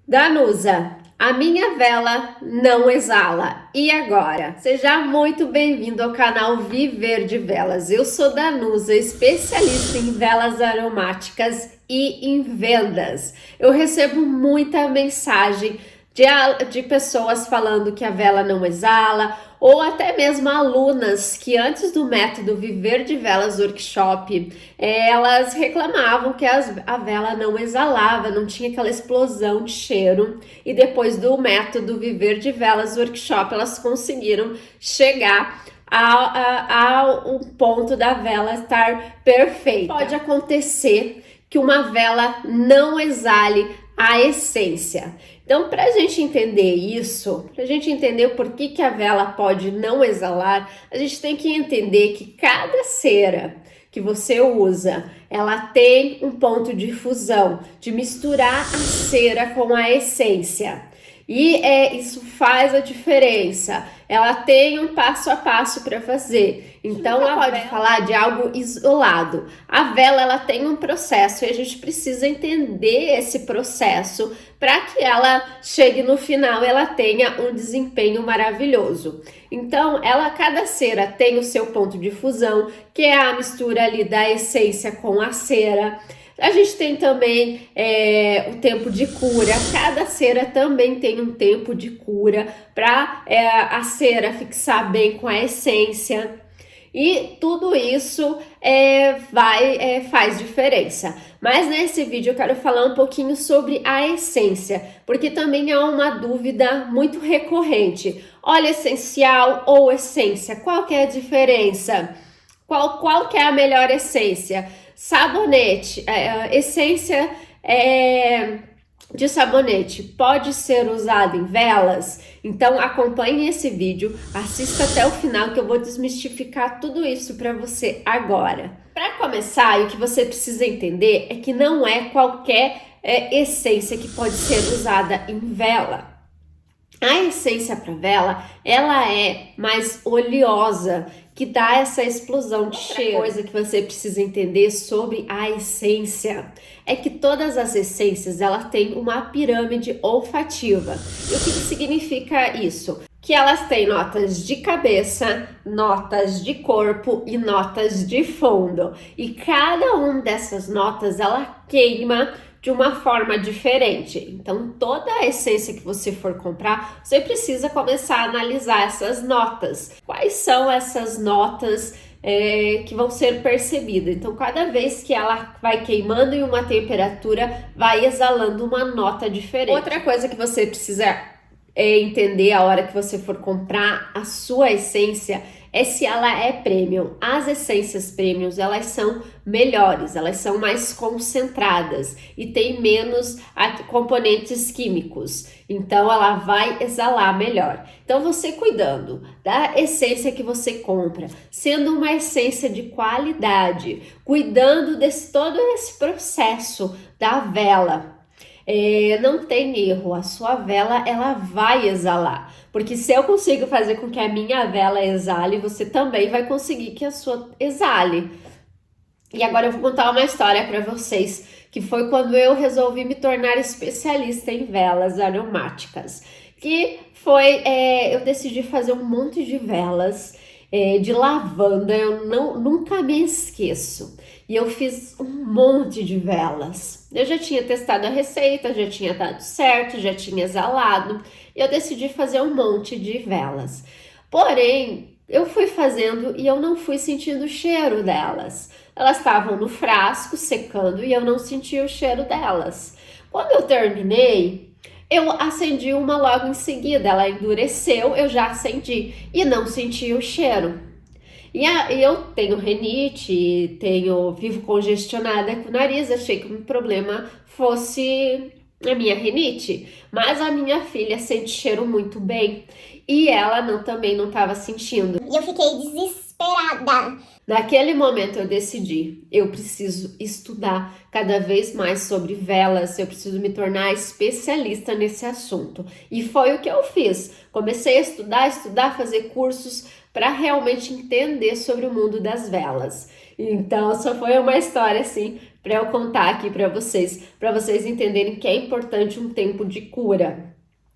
Danusa, a minha vela não exala. E agora? Seja muito bem-vindo ao canal Viver de Velas. Eu sou Danusa, especialista em velas aromáticas e em vendas. Eu recebo muita mensagem de pessoas falando que a vela não exala, ou até mesmo alunas que antes do método Viver de Velas Workshop, elas reclamavam que a vela não exalava, não tinha aquela explosão de cheiro, e depois do método Viver de Velas Workshop, elas conseguiram chegar ao ponto da vela estar perfeita. Pode acontecer que uma vela não exale a essência. Então, para a gente entender isso, para a gente entender o porquê que a vela pode não exalar, a gente tem que entender que cada cera que você usa, ela tem um ponto de fusão, de misturar a cera com a essência. E isso faz a diferença. Ela tem um passo a passo para fazer. Então ela pode falar de algo isolado. A vela ela tem um processo e a gente precisa entender esse processo para que ela chegue no final e ela tenha um desempenho maravilhoso. Então, cada cera tem o seu ponto de fusão, que é a mistura ali da essência com a cera. A gente tem também o tempo de cura. Cada cera também tem um tempo de cura para a cera fixar bem com a essência. E tudo isso faz diferença. Mas nesse vídeo eu quero falar um pouquinho sobre a essência, porque também é uma dúvida muito recorrente. Óleo essencial ou essência, qual que é a diferença? Qual que é a melhor essência? Sabonete, essência de sabonete pode ser usado em velas? Então acompanhe esse vídeo, assista até o final que eu vou desmistificar tudo isso para você agora. Para começar, o que você precisa entender é que não é qualquer essência que pode ser usada em vela. A essência para vela, ela é mais oleosa, que dá essa explosão de cheiro. Outra coisa que você precisa entender sobre a essência é que todas as essências, ela tem uma pirâmide olfativa. E o que significa isso? Que elas têm notas de cabeça, notas de corpo e notas de fundo. E cada uma dessas notas, ela queima de uma forma diferente. Então, toda a essência que você for comprar, você precisa começar a analisar essas notas. Quais são essas notas que vão ser percebidas? Então, cada vez que ela vai queimando em uma temperatura, vai exalando uma nota diferente. Outra coisa que você precisa entender a hora que você for comprar a sua essência é se ela é premium. As essências premiums, elas são melhores, elas são mais concentradas e tem menos componentes químicos. Então ela vai exalar melhor. Então você cuidando da essência que você compra, sendo uma essência de qualidade, cuidando todo esse processo da vela, não tem erro, a sua vela ela vai exalar, porque se eu consigo fazer com que a minha vela exale, você também vai conseguir que a sua exale. E agora eu vou contar uma história para vocês, que foi quando eu resolvi me tornar especialista em velas aromáticas, que foi, eu decidi fazer um monte de velas de lavanda, eu nunca me esqueço. E eu fiz um monte de velas. Eu já tinha testado a receita, já tinha dado certo, já tinha exalado. E eu decidi fazer um monte de velas. Porém, eu fui fazendo e eu não fui sentindo o cheiro delas. Elas estavam no frasco secando e eu não senti o cheiro delas. Quando eu terminei, eu acendi uma logo em seguida. Ela endureceu, eu já acendi e não senti o cheiro. E eu tenho rinite, vivo congestionada com o nariz, achei que o problema fosse a minha rinite. Mas a minha filha sente cheiro muito bem e ela também não estava sentindo. E eu fiquei desesperada. Naquele momento eu decidi, eu preciso estudar cada vez mais sobre velas, eu preciso me tornar especialista nesse assunto. E foi o que eu fiz. Comecei a estudar, fazer cursos para realmente entender sobre o mundo das velas. Então, só foi uma história assim para eu contar aqui para vocês entenderem que é importante um tempo de cura.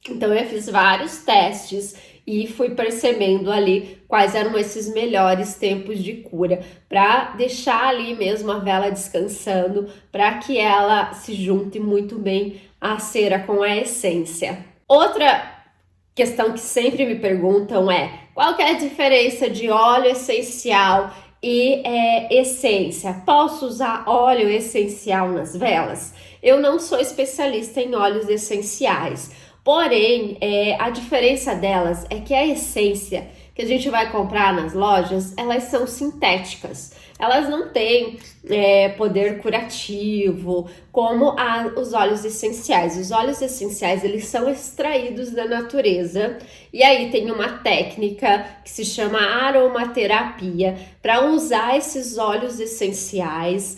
Então eu fiz vários testes e fui percebendo ali quais eram esses melhores tempos de cura, para deixar ali mesmo a vela descansando, para que ela se junte muito bem à cera com a essência. Outra questão que sempre me perguntam é: qual que é a diferença de óleo essencial e essência? Posso usar óleo essencial nas velas? Eu não sou especialista em óleos essenciais, porém a diferença delas é que a essência que a gente vai comprar nas lojas, elas são sintéticas. Elas não têm poder curativo como os óleos essenciais. Os óleos essenciais, eles são extraídos da natureza, e aí tem uma técnica que se chama aromaterapia para usar esses óleos essenciais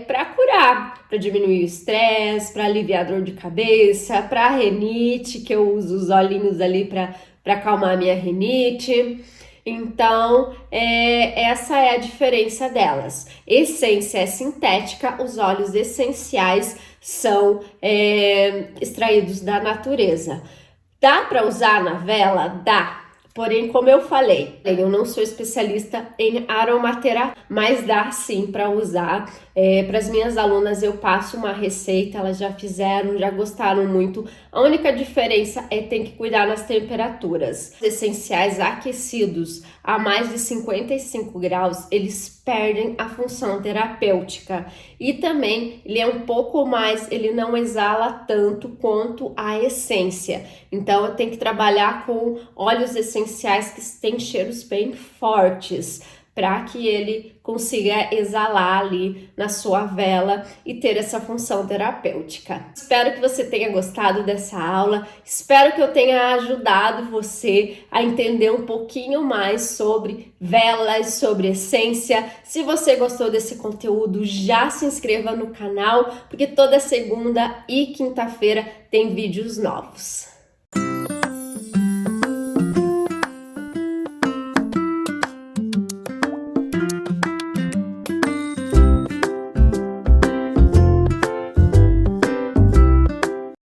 para curar, para diminuir o estresse, para aliviar a dor de cabeça, para rinite, que eu uso os olhinhos ali para acalmar a minha rinite. Então, essa é a diferença delas. Essência é sintética, os óleos essenciais são extraídos da natureza. Dá para usar na vela? Dá. Porém, como eu falei, eu não sou especialista em aromaterapia, mas dá sim para usar. Para as minhas alunas eu passo uma receita, elas já fizeram, já gostaram muito. A única diferença é que tem que cuidar nas temperaturas. Os essenciais aquecidos a mais de 55 graus, eles perdem a função terapêutica. E também ele é um pouco mais, ele não exala tanto quanto a essência. Então eu tenho que trabalhar com óleos essenciais que têm cheiros bem fortes, para que ele consiga exalar ali na sua vela e ter essa função terapêutica. Espero que você tenha gostado dessa aula, espero que eu tenha ajudado você a entender um pouquinho mais sobre velas, sobre essência. Se você gostou desse conteúdo, já se inscreva no canal, porque toda segunda e quinta-feira tem vídeos novos.